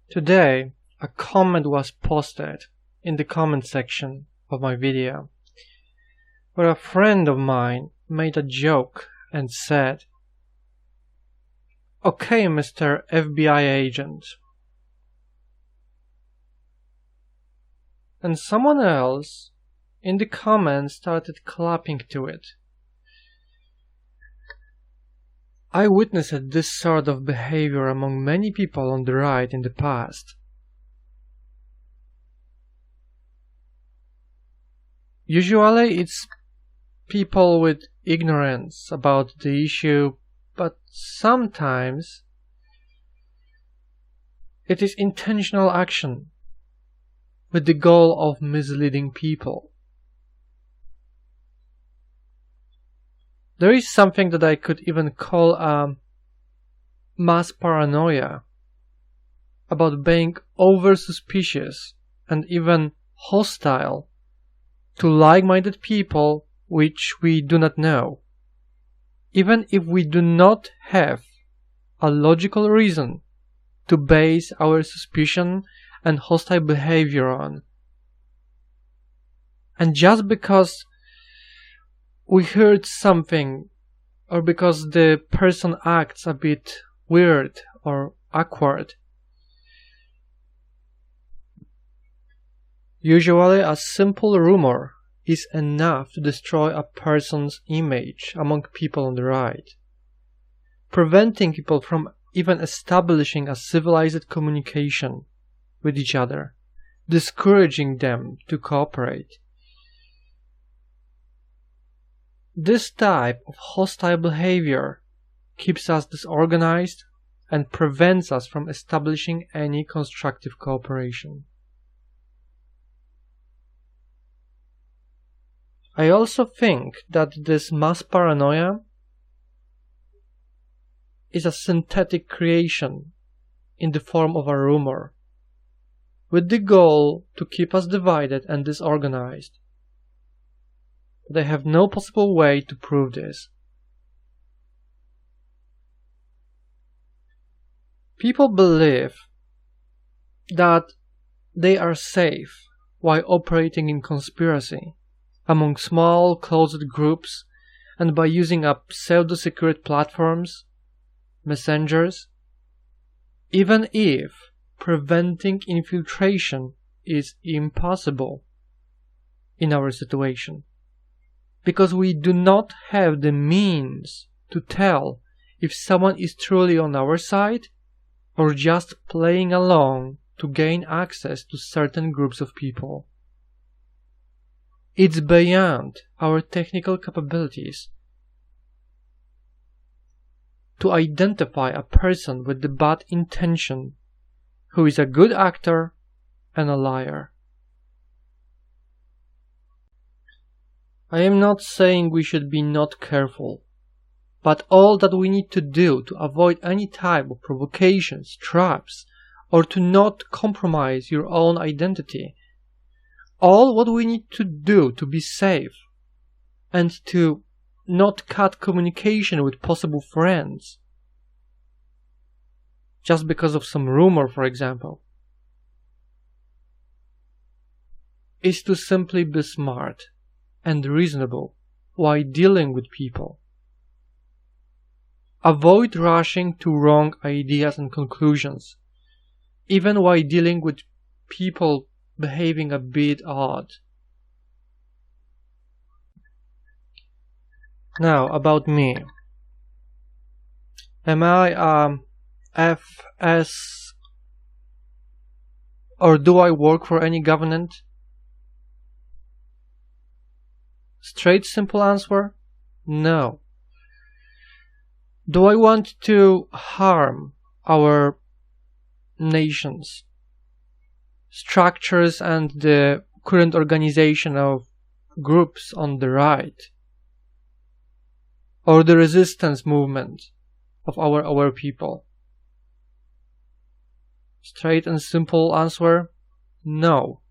Today, a comment was posted in the comment section of my video, where a friend of mine made a joke and said, "Okay, Mr. FBI agent." And someone else in the comments started clapping to it. I witnessed this sort of behavior among many people on the right in the past. Usually it's people with ignorance about the issue, but sometimes it is intentional action with the goal of misleading people. There is something that I could even call a mass paranoia about being over-suspicious and even hostile to like-minded people which we do not know, even if we do not have a logical reason to base our suspicion and hostile behavior on. And just because we heard something, or because the person acts a bit weird or awkward, usually a simple rumor is enough to destroy a person's image among people on the right, preventing people from even establishing a civilized communication with each other, discouraging them to cooperate. This type of hostile behavior keeps us disorganized and prevents us from establishing any constructive cooperation. I also think that this mass paranoia is a synthetic creation in the form of a rumor, with the goal to keep us divided and disorganized. They have no possible way to prove this. People believe that they are safe while operating in conspiracy among small, closed groups and by using up pseudo-secret platforms, messengers, even if preventing infiltration is impossible in our situation, because we do not have the means to tell if someone is truly on our side or just playing along to gain access to certain groups of people. It's beyond our technical capabilities to identify a person with the bad intention who is a good actor and a liar. I am not saying we should be not careful, but all that we need to do to avoid any type of provocations, traps, or to not compromise your own identity, all what we need to do to be safe and to not cut communication with possible friends just because of some rumor, for example, is to simply be smart and reasonable while dealing with people. Avoid rushing to wrong ideas and conclusions, even while dealing with people behaving a bit odd. Now, about me. Am I FS, or do I work for any government? Straight simple answer, no. Do I want to harm our nations, structures and the current organization of groups on the right, or the resistance movement of our people? Straight and simple answer, no.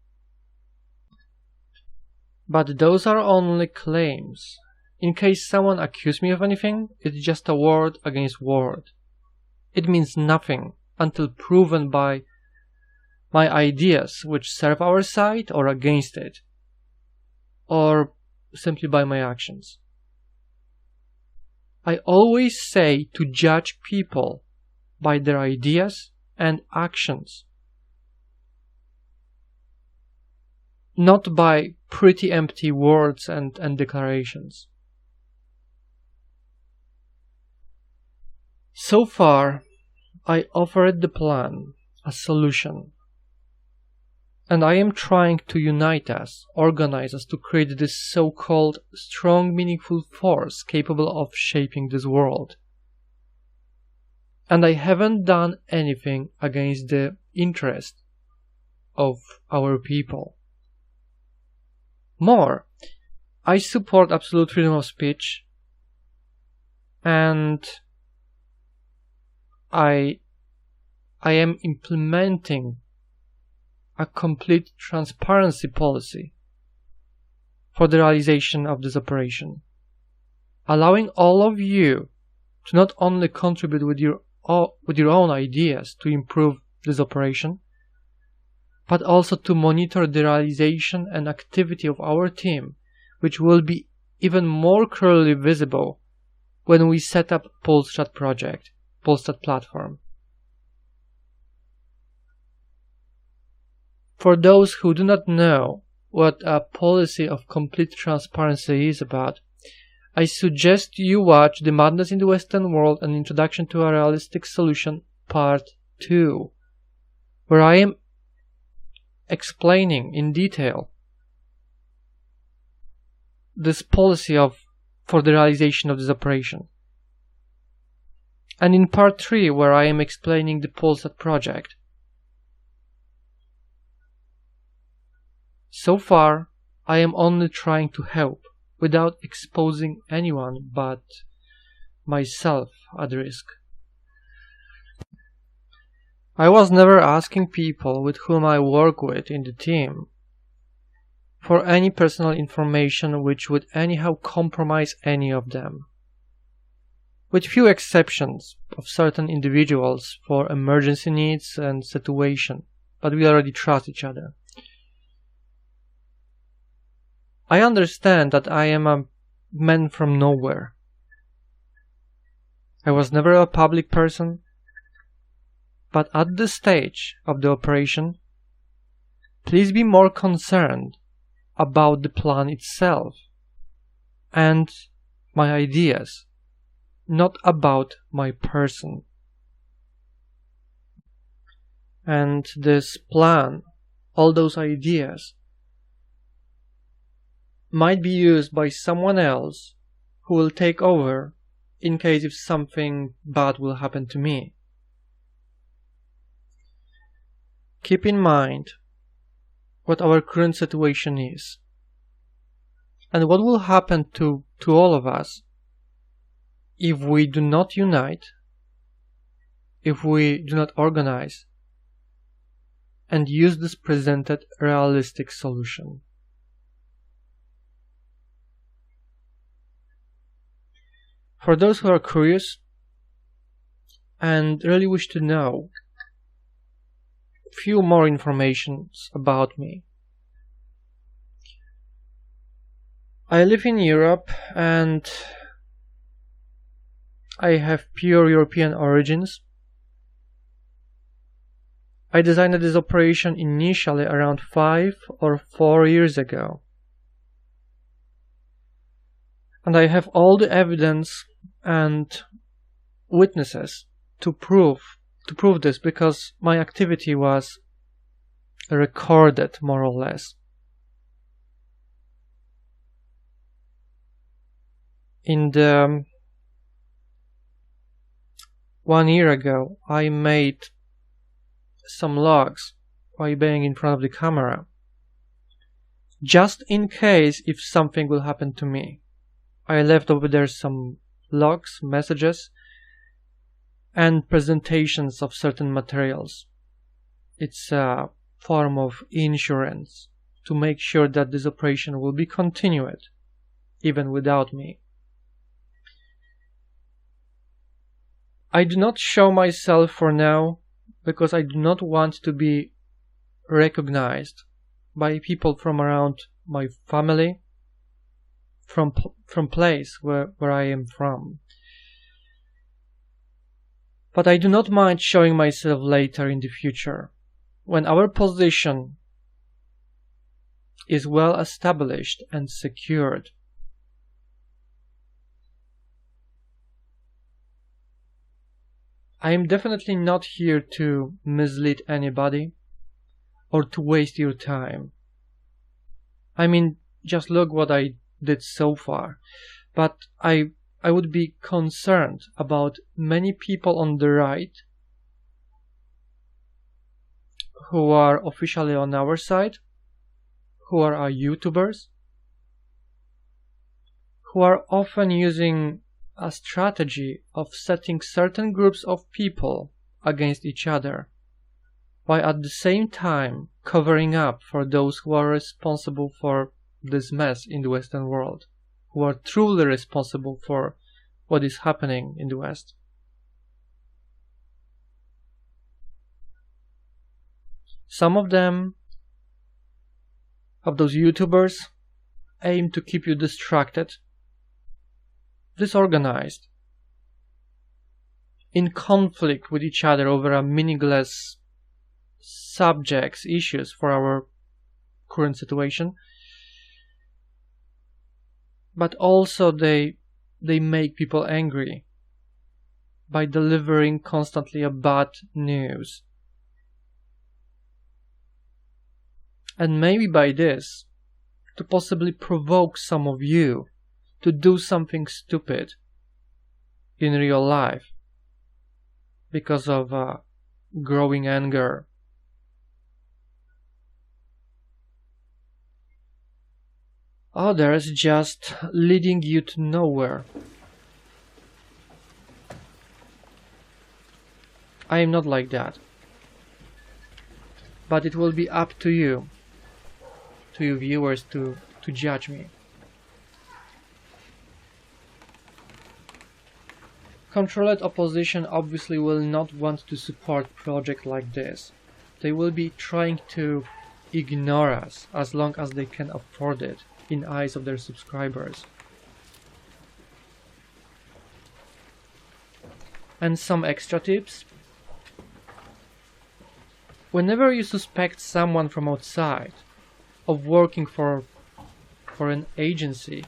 But those are only claims. In case someone accuses me of anything, it's just a word against word. It means nothing until proven by my ideas which serve our side or against it, or simply by my actions. I always say to judge people by their ideas and actions, not by pretty empty words and declarations. So far, I offered the plan, a solution, and I am trying to unite us, organize us to create this so-called strong, meaningful force capable of shaping this world. And I haven't done anything against the interest of our people. More, I support absolute freedom of speech, and I am implementing a complete transparency policy for the realization of this operation, allowing all of you to not only contribute with your own ideas to improve this operation, but also to monitor the realization and activity of our team, which will be even more clearly visible when we set up Polsat project, Polsat platform. For those who do not know what a policy of complete transparency is about, I suggest you watch The Madness in the Western World: An Introduction to a Realistic Solution Part 2, where I am explaining in detail this policy for the realization of this operation. And in Part 3, where I am explaining the Polsat project. So far, I am only trying to help without exposing anyone but myself at risk. I was never asking people with whom I work with in the team for any personal information which would anyhow compromise any of them, with few exceptions of certain individuals for emergency needs and situation, but we already trust each other. I understand that I am a man from nowhere. I was never a public person, but at this stage of the operation, please be more concerned about the plan itself and my ideas, not about my person. And this plan, all those ideas, might be used by someone else who will take over in case if something bad will happen to me. Keep in mind what our current situation is and what will happen to all of us if we do not unite, if we do not organize and use this presented realistic solution. For those who are curious and really wish to know a few more information about me, I live in Europe and I have pure European origins. I designed this operation initially around 5 or 4 years ago. And I have all the evidence and witnesses to prove this, because my activity was recorded more or less. In the 1 year ago, I made some logs by being in front of the camera, just in case if something will happen to me. I left over there some logs, messages, and presentations of certain materials. It's a form of insurance to make sure that this operation will be continued even without me. I do not show myself for now because I do not want to be recognized by people from around my family, from place where I am from. But I do not mind showing myself later in the future, when our position is well established and secured. I am definitely not here to mislead anybody or to waste your time. I mean, just look what I did so far. But I would be concerned about many people on the right who are officially on our side, who are our YouTubers, who are often using a strategy of setting certain groups of people against each other, while at the same time covering up for those who are responsible for this mess in the Western world, who are truly responsible for what is happening in the West. Some of them, of those YouTubers, aim to keep you distracted, disorganized, in conflict with each other over a meaningless subjects, issues for our current situation. But also they make people angry by delivering constantly a bad news. And maybe by this, to possibly provoke some of you to do something stupid in real life because of growing anger. Others just leading you to nowhere. I am not like that. But it will be up to you, to you viewers, to judge me. Controlled opposition obviously will not want to support projects like this. They will be trying to ignore us as long as they can afford it in eyes of their subscribers. And some extra tips. Whenever you suspect someone from outside of working for an agency,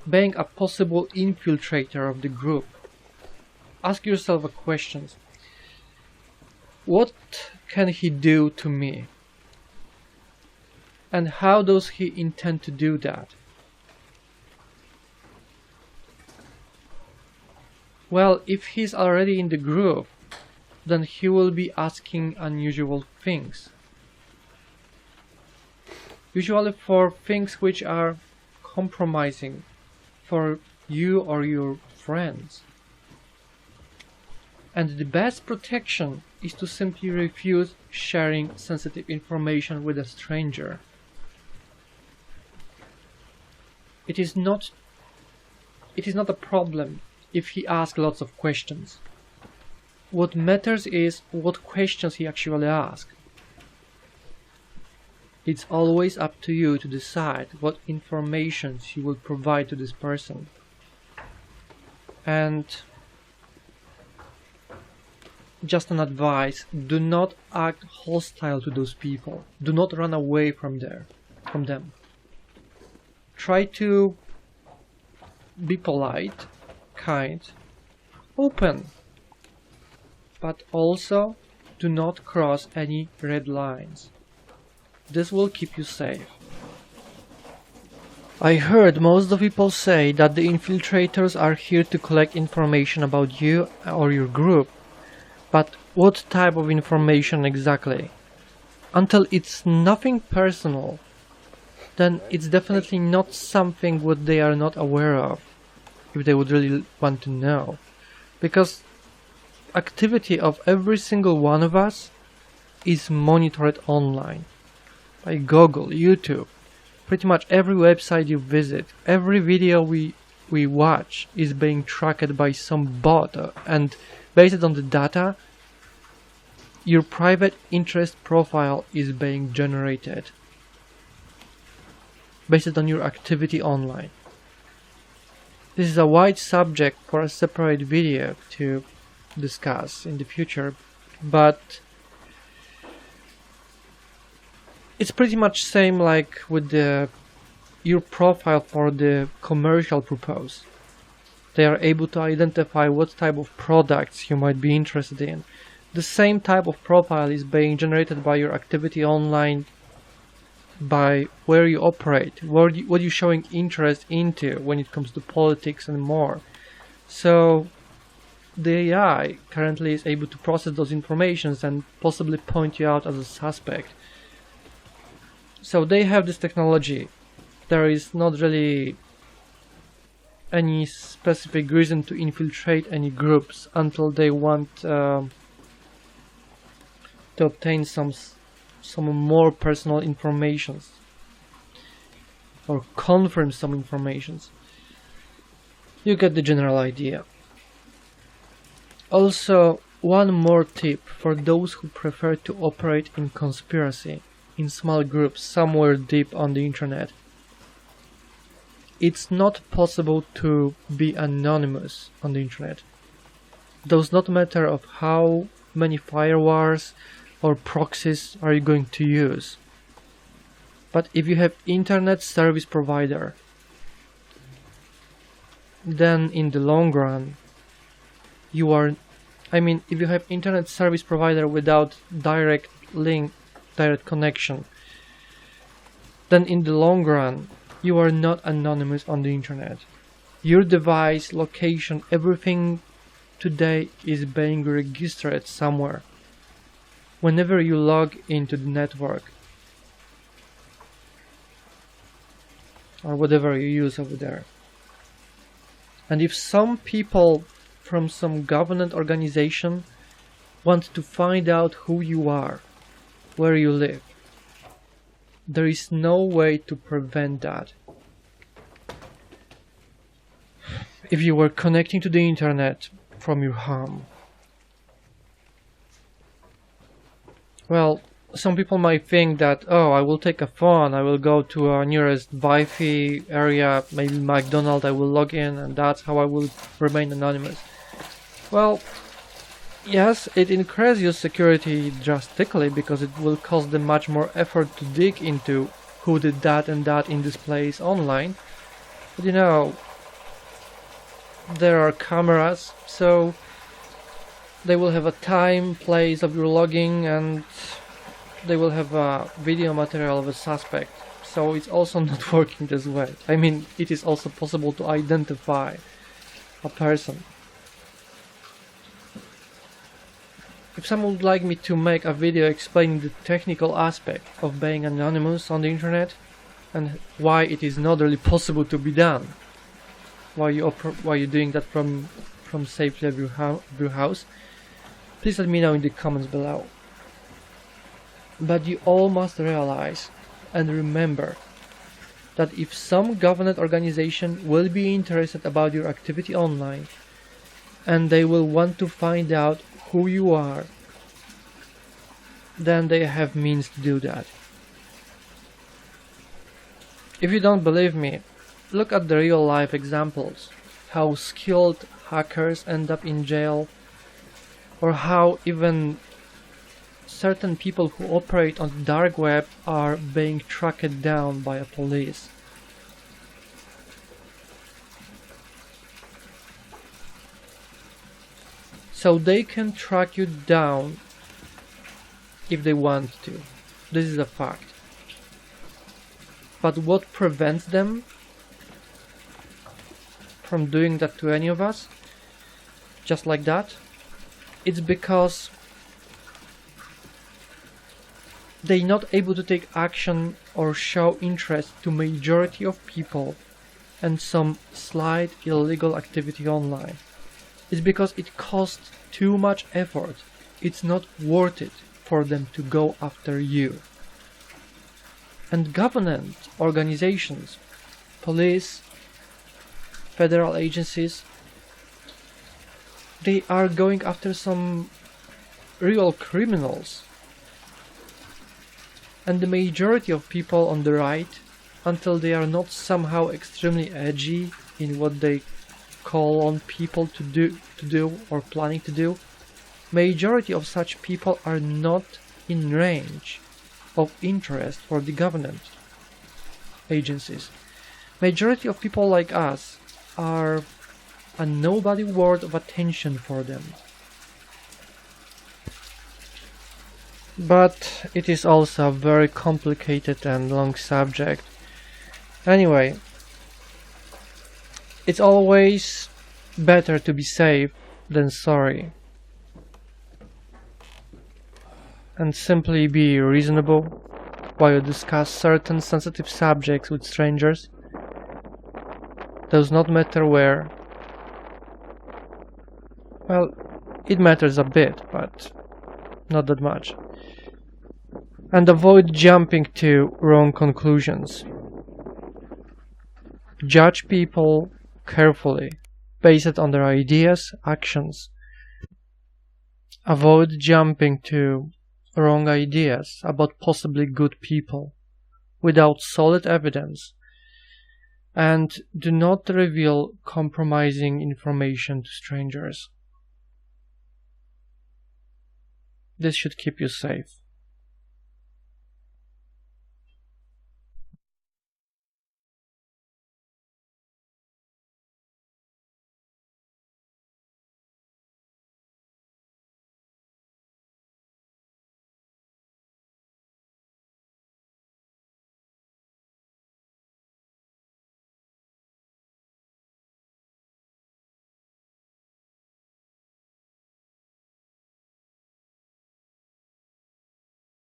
being a possible infiltrator of the group, ask yourself a question. What can he do to me? And how does he intend to do that? Well, if he's already in the group, then he will be asking unusual things. Usually for things which are compromising for you or your friends. And the best protection is to simply refuse sharing sensitive information with a stranger. It is not a problem if he asks lots of questions. What matters is what questions he actually asks. It's always up to you to decide what information you will provide to this person. And just an advice, do not act hostile to those people. Do not run away from them. Try to be polite, kind, open, but also do not cross any red lines. This will keep you safe. I heard most of people say that the infiltrators are here to collect information about you or your group, but what type of information exactly? Until it's nothing personal, then it's definitely not something what they are not aware of, if they would really want to know. Because activity of every single one of us is monitored online. By Google, YouTube, pretty much every website you visit, every video we watch is being tracked by some bot, and based on the data, your private interest profile is being generated based on your activity online. This is a wide subject for a separate video to discuss in the future, but it's pretty much same like with your profile for the commercial purpose. They are able to identify what type of products you might be interested in. The same type of profile is being generated by your activity online, by where you operate, what you're showing interest into when it comes to politics and more. So the AI currently is able to process those informations and possibly point you out as a suspect. So they have this technology. There is not really any specific reason to infiltrate any groups until they want to obtain some more personal informations or confirm some informations. You get the general idea. Also, one more tip for those who prefer to operate in conspiracy in small groups somewhere deep on the internet. It's not possible to be anonymous on the internet. It does not matter of how many firewalls or proxies are you going to use. But if you have internet service provider, then in the long run, if you have internet service provider without direct link, direct connection, then in the long run, you are not anonymous on the internet. Your device, location, everything today is being registered somewhere. Whenever you log into the network or whatever you use over there. And if some people from some government organization want to find out who you are, where you live, there is no way to prevent that. If you were connecting to the internet from your home, well, some people might think that, oh, I will take a phone, I will go to a nearest Wi-Fi area, maybe McDonald's, I will log in, and that's how I will remain anonymous. Well, yes, it increases your security drastically because it will cost them much more effort to dig into who did that and that in this place online. But you know, there are cameras, so they will have a time, place of your logging, and they will have a video material of a suspect. So it's also not working this way. I mean, it is also possible to identify a person. If someone would like me to make a video explaining the technical aspect of being anonymous on the internet and why it is not really possible to be done, why you're doing that from safely of your house, please let me know in the comments below. But you all must realize and remember that if some government organization will be interested about your activity online and they will want to find out who you are, then they have means to do that. If you don't believe me, look at the real life examples, how skilled hackers end up in jail, or how even certain people who operate on the dark web are being tracked down by a police. So they can track you down if they want to. This is a fact. But what prevents them from doing that to any of us, just like that? It's because they're not able to take action or show interest to majority of people and some slight illegal activity online. It's because it costs too much effort. It's not worth it for them to go after you. And government organizations, police, federal agencies, they are going after some real criminals. And the majority of people on the right, until they are not somehow extremely edgy in what they call on people to do or planning to do, majority of such people are not in range of interest for the government agencies. Majority of people like us are a nobody worth of attention for them. But it is also a very complicated and long subject. Anyway, it's always better to be safe than sorry. And simply be reasonable while you discuss certain sensitive subjects with strangers. Does not matter where. Well, it matters a bit, but not that much. And avoid jumping to wrong conclusions. Judge people carefully, based on their ideas, actions. Avoid jumping to wrong ideas about possibly good people without solid evidence, and do not reveal compromising information to strangers. This should keep you safe.